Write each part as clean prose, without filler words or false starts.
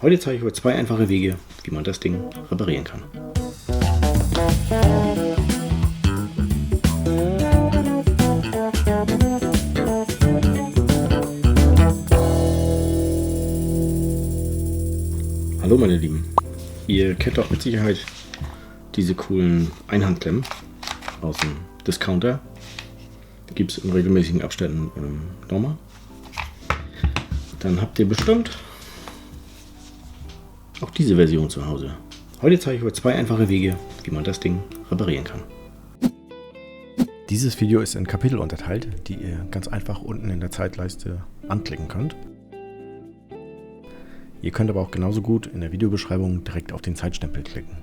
Heute zeige ich euch zwei einfache Wege, wie man das Ding reparieren kann. Hallo meine Lieben, ihr kennt doch mit Sicherheit diese coolen Einhandklemmen aus dem Discounter. Gibt es in regelmäßigen Abständen im Norma. Dann habt ihr bestimmt auch diese Version zu Hause. Heute zeige ich euch zwei einfache Wege, wie man das Ding reparieren kann. Dieses Video ist in Kapitel unterteilt, die ihr ganz einfach unten in der Zeitleiste anklicken könnt. Ihr könnt aber auch genauso gut in der Videobeschreibung direkt auf den Zeitstempel klicken.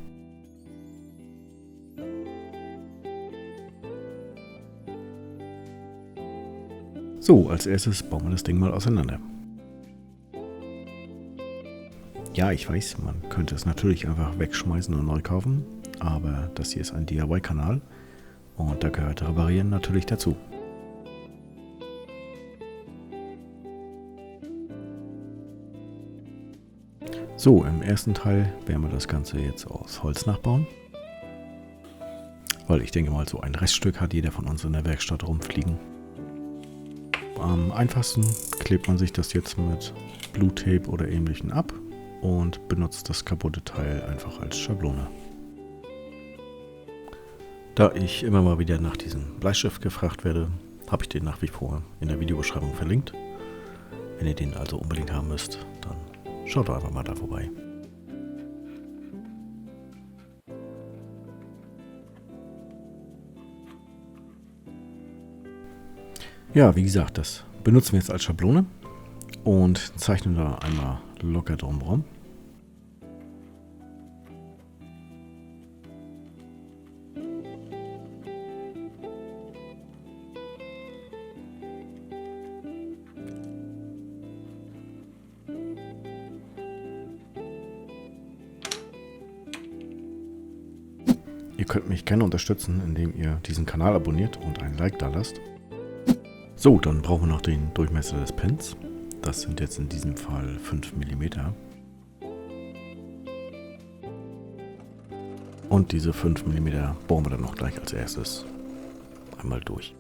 So, als erstes bauen wir das Ding mal auseinander. Ja, ich weiß, man könnte es natürlich einfach wegschmeißen und neu kaufen, aber das hier ist ein DIY-Kanal und da gehört Reparieren natürlich dazu. So, im ersten Teil werden wir das Ganze jetzt aus Holz nachbauen, weil ich denke mal, so ein Reststück hat jeder von uns in der Werkstatt rumfliegen. Am einfachsten klebt man sich das jetzt mit Blu-Tape oder ähnlichem ab und benutzt das kaputte Teil einfach als Schablone. Da ich immer mal wieder nach diesem Bleistift gefragt werde, habe ich den nach wie vor in der Videobeschreibung verlinkt. Wenn ihr den also unbedingt haben müsst, dann schaut doch einfach mal da vorbei. Ja, wie gesagt, das benutzen wir jetzt als Schablone und zeichnen da einmal locker drumherum. Ihr könnt mich gerne unterstützen, indem ihr diesen Kanal abonniert und ein Like da lasst. So, dann brauchen wir noch den Durchmesser des Pins. Das sind jetzt in diesem Fall 5 mm. Und diese 5 mm bohren wir dann noch gleich als erstes einmal durch.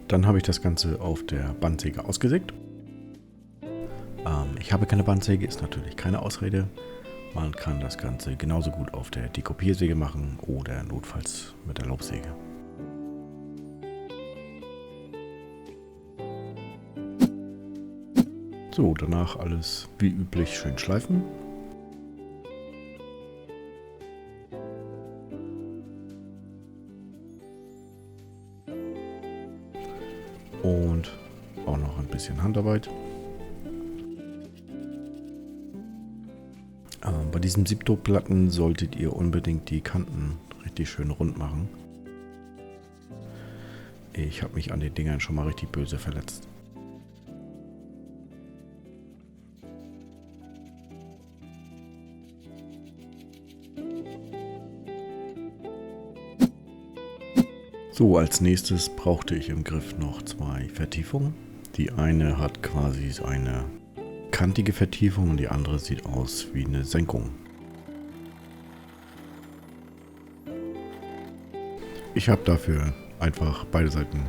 Dann habe ich das Ganze auf der Bandsäge ausgesägt. Ich habe keine Bandsäge, ist natürlich keine Ausrede. Man kann das Ganze genauso gut auf der Dekopiersäge machen oder notfalls mit der Laubsäge. So, danach alles wie üblich schön schleifen. Und auch noch ein bisschen Handarbeit. Bei diesem Siebdruckplatten solltet ihr unbedingt die Kanten richtig schön rund machen. Ich habe mich an den Dingern schon mal richtig böse verletzt. So, als nächstes brauchte ich im Griff noch zwei Vertiefungen. Die eine hat quasi so eine kantige Vertiefung und die andere sieht aus wie eine Senkung. Ich habe dafür einfach beide Seiten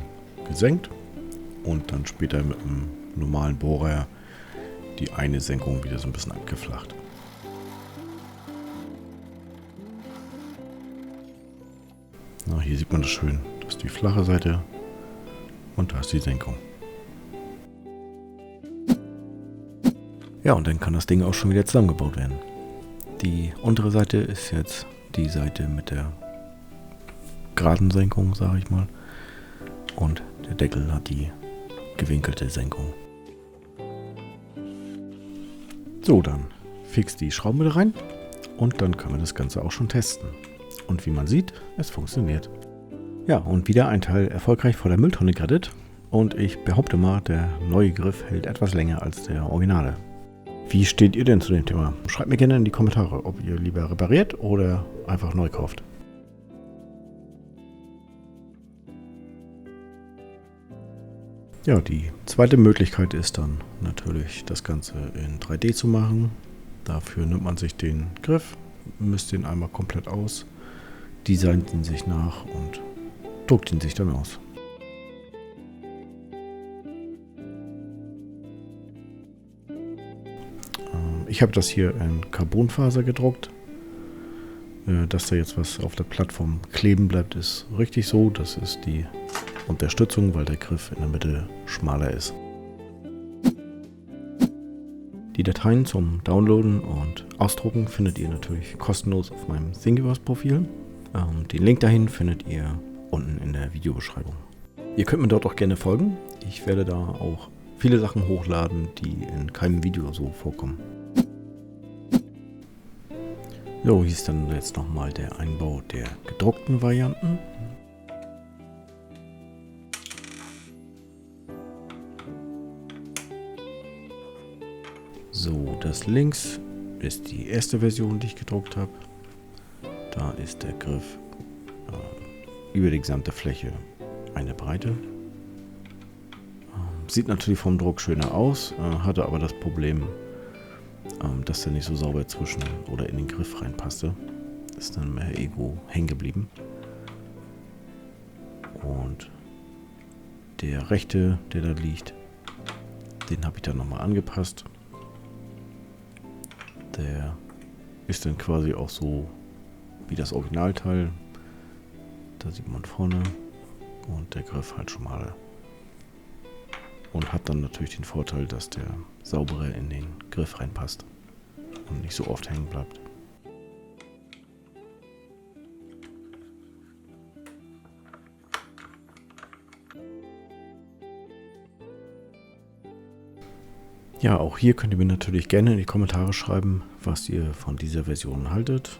gesenkt und dann später mit einem normalen Bohrer die eine Senkung wieder so ein bisschen abgeflacht. Na, hier sieht man das schön. Das ist die flache Seite und da ist die Senkung. Ja, und dann kann das Ding auch schon wieder zusammengebaut werden. Die untere Seite ist jetzt die Seite mit der geraden Senkung, sage ich mal. Und der Deckel hat die gewinkelte Senkung. So, dann fix die Schrauben wieder rein und dann können wir das Ganze auch schon testen. Und wie man sieht, es funktioniert. Ja, und wieder ein Teil erfolgreich vor der Mülltonne gerettet. Und ich behaupte mal, der neue Griff hält etwas länger als der Originale. Wie steht ihr denn zu dem Thema? Schreibt mir gerne in die Kommentare, ob ihr lieber repariert oder einfach neu kauft. Ja, die zweite Möglichkeit ist dann natürlich das Ganze in 3D zu machen. Dafür nimmt man sich den Griff, misst ihn einmal komplett aus, designt ihn sich nach und druckt ihn sich dann aus. Ich habe das hier in Carbonfaser gedruckt. Dass da jetzt was auf der Plattform kleben bleibt, ist richtig so. Das ist die Unterstützung, weil der Griff in der Mitte schmaler ist. Die Dateien zum Downloaden und Ausdrucken findet ihr natürlich kostenlos auf meinem Thingiverse-Profil. Den Link dahin findet ihr unten in der Videobeschreibung. Ihr könnt mir dort auch gerne folgen. Ich werde da auch viele Sachen hochladen, die in keinem Video so vorkommen. So, hier ist dann jetzt nochmal der Einbau der gedruckten Varianten. So, das links ist die erste Version, die ich gedruckt habe. Da ist der Griff über die gesamte Fläche eine Breite. Sieht natürlich vom Druck schöner aus, hatte aber das Problem, dass der nicht so sauber zwischen oder in den Griff reinpasste. Ist dann mehr irgendwo hängen geblieben. Und der rechte, der da liegt, den habe ich dann nochmal angepasst. Der ist dann quasi auch so wie das Originalteil. Da sieht man vorne und der Griff halt schmaler. Und hat dann natürlich den Vorteil, dass der sauberer in den Griff reinpasst und nicht so oft hängen bleibt. Ja, auch hier könnt ihr mir natürlich gerne in die Kommentare schreiben, was ihr von dieser Version haltet.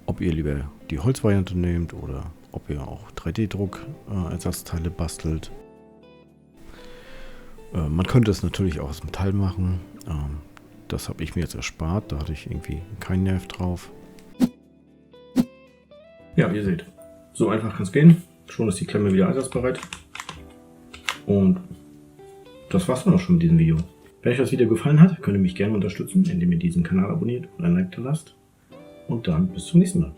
Ob ihr lieber die Holzvariante nehmt oder ob ihr auch 3D-Druck-Ersatzteile bastelt. Man könnte es natürlich auch aus Metall machen. Das habe ich mir jetzt erspart. Da hatte ich irgendwie keinen Nerv drauf. Ja, ihr seht, so einfach kann es gehen. Schon ist die Klemme wieder einsatzbereit. Und das war's dann auch schon mit diesem Video. Wenn euch das Video gefallen hat, könnt ihr mich gerne unterstützen, indem ihr diesen Kanal abonniert und ein Like da lasst. Und dann bis zum nächsten Mal.